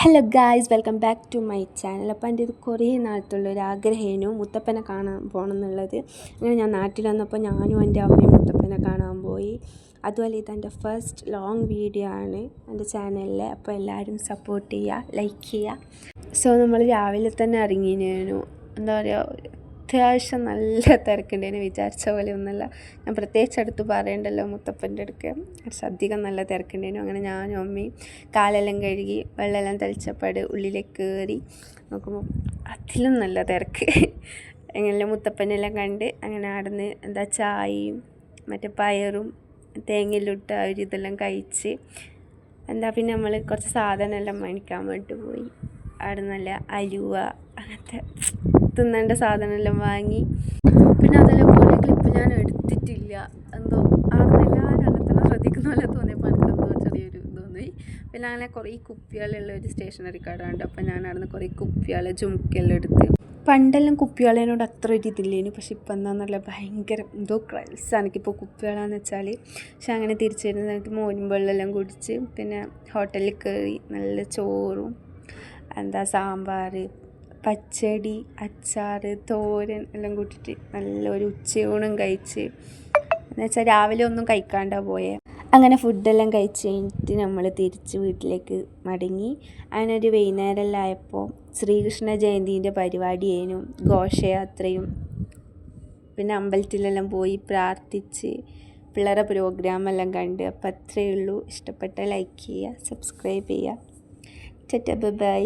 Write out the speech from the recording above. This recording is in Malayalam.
Hello guys, welcome back to my channel. അപ്പോൾ എൻ്റെ ഇത് കുറേ നാളത്തുള്ളൊരു ആഗ്രഹമായിരുന്നു മുത്തപ്പനെ കാണാൻ പോകണം എന്നുള്ളത്. അങ്ങനെ ഞാൻ നാട്ടിൽ വന്നപ്പോൾ ഞാനും എൻ്റെ അമ്മയും മുത്തപ്പനെ കാണാൻ പോയി. അതുപോലെ ഇതെൻ്റെ ഫസ്റ്റ് ലോങ് വീഡിയോ ആണ് എൻ്റെ ചാനലിൽ. അപ്പോൾ എല്ലാവരും സപ്പോർട്ട് ചെയ്യുക, ലൈക്ക് ചെയ്യുക. സോ നമ്മൾ രാവിലെ തന്നെ ഇറങ്ങിയിരുന്നു. എന്താ പറയുക, അത്യാവശ്യം നല്ല തിരക്കുണ്ടായിരുന്നു. വിചാരിച്ച പോലെ ഒന്നുമല്ല. ഞാൻ പ്രത്യേകിച്ച് അടുത്ത് പറയണ്ടല്ലോ, മുത്തപ്പൻ്റെ അടുക്ക് അധികം നല്ല തിരക്കുണ്ടായിരുന്നു. അങ്ങനെ ഞാനും അമ്മയും കാലെല്ലാം കഴുകി വെള്ളമെല്ലാം തെളിച്ചപ്പാട് ഉള്ളിലേക്ക് കയറി നോക്കുമ്പോൾ അതിലും നല്ല തിരക്ക്. അങ്ങനെ മുത്തപ്പനെല്ലാം കണ്ട് അങ്ങനെ അവിടുന്ന് എന്താ ചായയും മറ്റേ പയറും തേങ്ങയിലിട്ട് ഇതെല്ലാം കഴിച്ച് പിന്നെ നമ്മൾ കുറച്ച് സാധനമെല്ലാം മേടിക്കാൻ വേണ്ടി പോയി. അവിടെ നല്ല അലുവ അങ്ങനത്തെ തിന്നേണ്ട സാധനമെല്ലാം വാങ്ങി. പിന്നെ അതെല്ലാം കുറേ ക്ലിപ്പ് ഞാൻ എടുത്തിട്ടില്ല. എന്തോ അവിടെ എല്ലാവരും എന്നെ തന്നെ ശ്രദ്ധിക്കുന്ന പോലെ തോന്നിയപ്പോൾ എനിക്കെന്തോ ചെറിയൊരു തോന്നി. പിന്നെ അങ്ങനെ കുറേ കുപ്പികളുള്ള ഒരു സ്റ്റേഷനറി കട ഉണ്ട്. അപ്പോൾ ഞാൻ അവിടുന്ന് കുറേ കുപ്പികൾ ജുംക്കെല്ലാം എടുത്ത്. പണ്ടെല്ലാം കുപ്പികളേനോട് അത്ര ഒരു ഇതില്ലേനു, പക്ഷെ ഇപ്പം എന്താണെന്നല്ല ഭയങ്കര എന്തോ ക്രൈസാണ് എനിക്കിപ്പോൾ കുപ്പികളാന്ന് വെച്ചാൽ. പക്ഷെ അങ്ങനെ തിരിച്ചു വരുന്നിട്ട് മോരും വെള്ളമെല്ലാം കുടിച്ച് പിന്നെ ഹോട്ടലിൽ കയറി നല്ല ചോറും സാമ്പാർ, പച്ചടി, അച്ചാർ, തോരൻ എല്ലാം കൂട്ടിയിട്ട് നല്ലൊരു ഉച്ചയൂണും കഴിച്ച്. എന്നുവെച്ചാൽ രാവിലെ ഒന്നും കഴിക്കാണ്ടാ പോയേ. അങ്ങനെ ഫുഡെല്ലാം കഴിച്ച് കഴിഞ്ഞിട്ട് നമ്മൾ തിരിച്ച് വീട്ടിലേക്ക് മടങ്ങി. അങ്ങനെ ഒരു വൈകുന്നേരമെല്ലാം ആയപ്പോൾ ശ്രീകൃഷ്ണ ജയന്തിൻ്റെ പരിപാടിയേനും ഘോഷയാത്രയും പിന്നെ അമ്പലത്തിലെല്ലാം പോയി പ്രാർത്ഥിച്ച് പിള്ളേരെ പ്രോഗ്രാമെല്ലാം കണ്ട്. അപ്പോൾ അത്രയേ ഉള്ളൂ. ഇഷ്ടപ്പെട്ട ലൈക്ക് ചെയ്യുക, സബ്സ്ക്രൈബ് ചെയ്യുക. ബൈ.